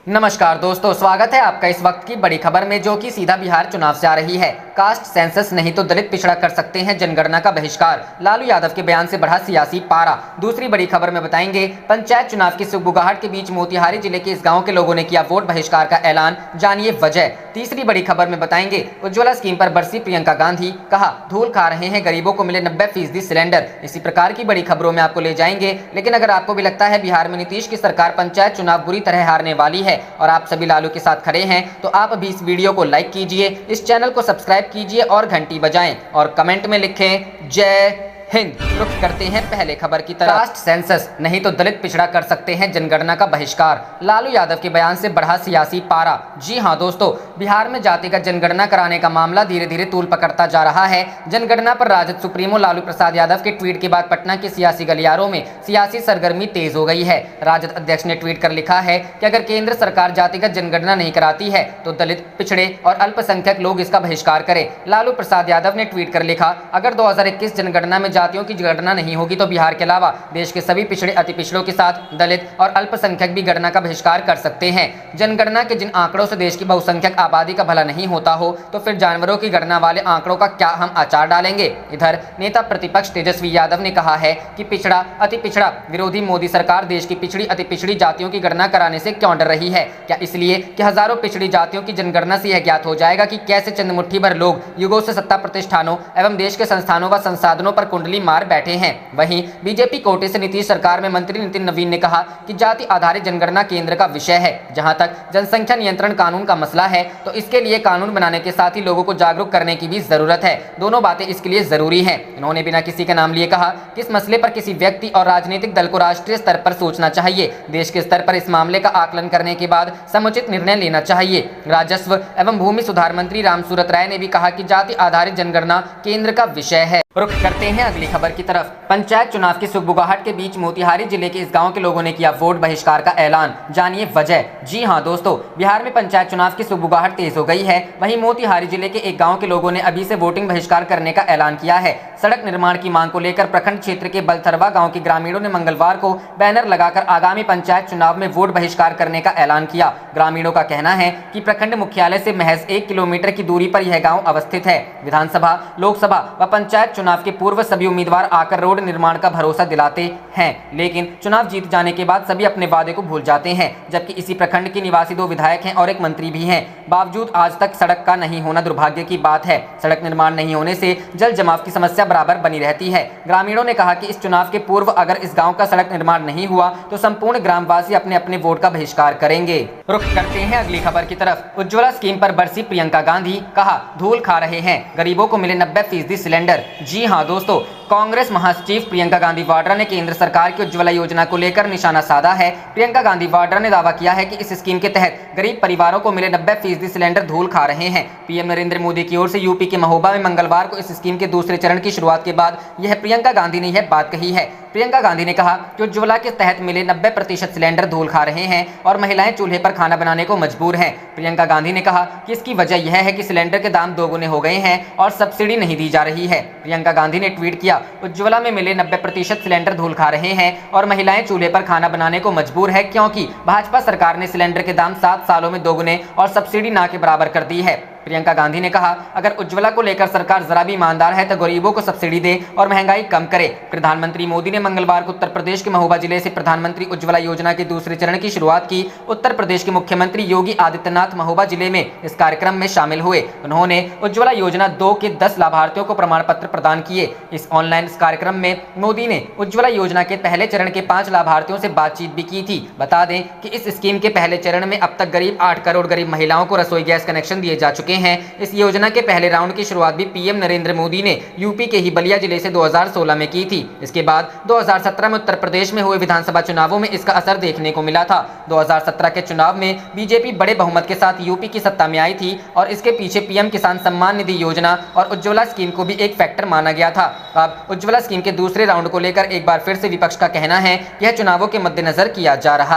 नमस्कार दोस्तों, स्वागत है आपका इस वक्त की बड़ी खबर में, जो कि सीधा बिहार चुनाव से आ रही है। कास्ट सेंसस नहीं तो दलित पिछड़ा कर सकते हैं जनगणना का बहिष्कार, लालू यादव के बयान से बढ़ा सियासी पारा। दूसरी बड़ी खबर में बताएंगे, पंचायत चुनाव की सुगबुगाहट के बीच मोतिहारी जिले के इस गाँव के लोगों ने किया वोट बहिष्कार का ऐलान, जानिए वजह। तीसरी बड़ी खबर में बताएंगे, उज्ज्वला स्कीम पर बरसी प्रियंका गांधी, कहा धूल खा रहे हैं गरीबों को मिले 90% सिलेंडर। इसी प्रकार की बड़ी खबरों में आपको ले जाएंगे। लेकिन अगर आपको भी लगता है बिहार में नीतीश की सरकार पंचायत चुनाव बुरी तरह हारने वाली है और आप सभी लालू के साथ खड़े हैं, तो आप अभी इस वीडियो को लाइक कीजिए, इस चैनल को सब्सक्राइब कीजिए और घंटी बजाएं और कमेंट में लिखें जय हिंद। रुख करते हैं पहले खबर की तरफ। कास्ट सेंसस नहीं तो दलित पिछड़ा कर सकते हैं जनगणना का बहिष्कार, लालू यादव के बयान से बढ़ा सियासी पारा। जी हां दोस्तों, बिहार में जातिगत जनगणना कराने का मामला धीरे धीरे तूल पकड़ता जा रहा है। जनगणना पर राजद सुप्रीमो लालू प्रसाद यादव के ट्वीट के बाद पटना के सियासी गलियारों में सियासी सरगर्मी तेज हो गई है। राजद अध्यक्ष ने ट्वीट कर लिखा है कि अगर केंद्र सरकार जातिगत जनगणना नहीं कराती है तो दलित, पिछड़े और अल्पसंख्यक लोग इसका बहिष्कार करें। लालू प्रसाद यादव ने ट्वीट कर लिखा, अगर 2021 जनगणना में जातियों की गणना नहीं होगी तो बिहार के अलावा देश के सभी पिछड़े, अति पिछड़ों के साथ दलित और अल्पसंख्यक भी गणना का बहिष्कार कर सकते हैं। जनगणना के जिन आंकड़ों से देश की बहुसंख्यक आबादी का भला नहीं होता हो, तो फिर जानवरों की गणना वाले आंकड़ों का क्या हम अचार डालेंगे। इधर नेता प्रतिपक्ष तेजस्वी यादव ने कहा है कि पिछड़ा, अति पिछड़ा विरोधी मोदी सरकार देश की पिछड़ी, अति पिछड़ी जातियों की गणना कराने से क्यों डर रही है? क्या इसलिए कि हजारों पिछड़ी जातियों की जनगणना से यह ज्ञात हो जाएगा कि कैसे चंद मुट्ठी भर लोग युगों से सत्ता प्रतिष्ठानों एवं देश के संस्थानों व संसाधनों पर कुंडली मार बैठे हैं। वहीं बीजेपी कोटे से नीतीश सरकार में मंत्री नितिन नवीन ने कहा कि जाति आधारित जनगणना केंद्र का विषय है। जहां तक जनसंख्या नियंत्रण कानून का मसला है, तो इसके लिए कानून बनाने के साथ ही लोगों को जागरूक करने की भी जरूरत है। दोनों बातें इसके लिए जरूरी हैं। उन्होंने बिना किसी का नाम लिए कहा कि इस मसले पर किसी व्यक्ति और राजनीतिक दल को राष्ट्रीय स्तर पर सोचना चाहिए। देश के स्तर पर इस मामले का आकलन करने के बाद समुचित निर्णय लेना चाहिए। राजस्व एवं भूमि सुधार मंत्री रामसूरत राय ने भी कहा कि जाति आधारित जनगणना केंद्र का विषय है। रुख करते हैं अगली खबर की तरफ। पंचायत चुनाव की सुगबुगाहट के बीच मोतिहारी जिले के इस गांव के लोगों ने किया वोट बहिष्कार का ऐलान, जानिए वजह। जी हां दोस्तों, बिहार में पंचायत चुनाव की सुगबुगाहट तेज हो गई है। वहीं मोतिहारी जिले के एक गांव के लोगों ने अभी से वोटिंग बहिष्कार करने का ऐलान किया है। सड़क निर्माण की मांग को लेकर प्रखंड क्षेत्र के बलथरवा गाँव के ग्रामीणों ने मंगलवार को बैनर लगाकर आगामी पंचायत चुनाव में वोट बहिष्कार करने का ऐलान किया। ग्रामीणों का कहना है कि प्रखंड मुख्यालय से महज 1 किलोमीटर की दूरी पर यह गाँव अवस्थित है। विधानसभा, लोकसभा व पंचायत चुनाव के पूर्व सभी उम्मीदवार आकर रोड निर्माण का भरोसा दिलाते हैं, लेकिन चुनाव जीत जाने के बाद सभी अपने वादे को भूल जाते हैं। जबकि इसी प्रखंड के निवासी 2 विधायक हैं और एक मंत्री भी हैं। बावजूद आज तक सड़क का नहीं होना दुर्भाग्य की बात है। सड़क निर्माण नहीं होने से जल जमाव की समस्या बराबर बनी रहती है। ग्रामीणों ने कहा कि इस चुनाव के पूर्व अगर इस गाँव का सड़क निर्माण नहीं हुआ तो संपूर्ण ग्रामवासी अपने अपने वोट का बहिष्कार करेंगे। रुख करते हैं अगली खबर की तरफ। उज्ज्वला स्कीम पर बरसी प्रियंका गांधी, कहा धूल खा रहे हैं गरीबों को मिले 90% सिलेंडर। जी हाँ दोस्तों, कांग्रेस महासचिव प्रियंका गांधी वाड्रा ने केंद्र सरकार की उज्ज्वला योजना को लेकर निशाना साधा है। प्रियंका गांधी वाड्रा ने दावा किया है कि इस स्कीम के तहत गरीब परिवारों को मिले 90% सिलेंडर धूल खा रहे हैं। पीएम नरेंद्र मोदी की ओर से यूपी के महोबा में मंगलवार को इस स्कीम के दूसरे चरण की शुरुआत के बाद यह प्रियंका गांधी ने यह बात कही है। प्रियंका गांधी ने कहा कि उज्ज्वला के तहत मिले 90% सिलेंडर धूल खा रहे हैं और महिलाएं चूल्हे पर खाना बनाने को मजबूर हैं। प्रियंका गांधी ने कहा कि इसकी वजह यह है कि सिलेंडर के दाम दोगुने हो गए हैं और सब्सिडी नहीं दी जा रही है। प्रियंका गांधी ने ट्वीट किया, उज्ज्वला में मिले 90% सिलेंडर धूल खा रहे हैं और महिलाएं चूल्हे पर खाना बनाने को मजबूर है, क्योंकि भाजपा सरकार ने सिलेंडर के दाम 7 सालों में दोगुने और सब्सिडी ना के बराबर कर दी है। प्रियंका गांधी ने कहा, अगर उज्ज्वला को लेकर सरकार जरा भी ईमानदार है तो गरीबों को सब्सिडी दे और महंगाई कम करे। प्रधानमंत्री मोदी ने मंगलवार को उत्तर प्रदेश के महोबा जिले से प्रधानमंत्री उज्ज्वला योजना के दूसरे चरण की शुरुआत की। उत्तर प्रदेश के मुख्यमंत्री योगी आदित्यनाथ महोबा जिले में इस कार्यक्रम में शामिल हुए। उन्होंने उज्ज्वला योजना 2 के 10 लाभार्थियों को प्रमाण पत्र प्रदान किए। इस ऑनलाइन कार्यक्रम में मोदी ने उज्ज्वला योजना के पहले चरण के 5 लाभार्थियों से बातचीत भी की थी। बता दें कि इस स्कीम के पहले चरण में अब तक करीब 8 करोड़ गरीब महिलाओं को रसोई गैस कनेक्शन दिए जा चुके हैं। इस योजना के पहले राउंड की शुरुआत भी पीएम नरेंद्र मोदी ने यूपी के ही बलिया जिले से 2016 में की थी। इसके बाद 2017 में उत्तर प्रदेश में हुए विधानसभा चुनावों में इसका असर देखने को मिला था। 2017 के चुनाव में बीजेपी बड़े बहुमत के साथ यूपी की सत्ता में आई थी और इसके पीछे पीएम किसान सम्मान निधि योजना और उज्ज्वला स्कीम को भी एक फैक्टर माना गया था। अब उज्ज्वला स्कीम के दूसरे राउंड को लेकर एक बार फिर से विपक्ष का कहना है कि यह चुनावों के मद्देनजर किया जा रहा है।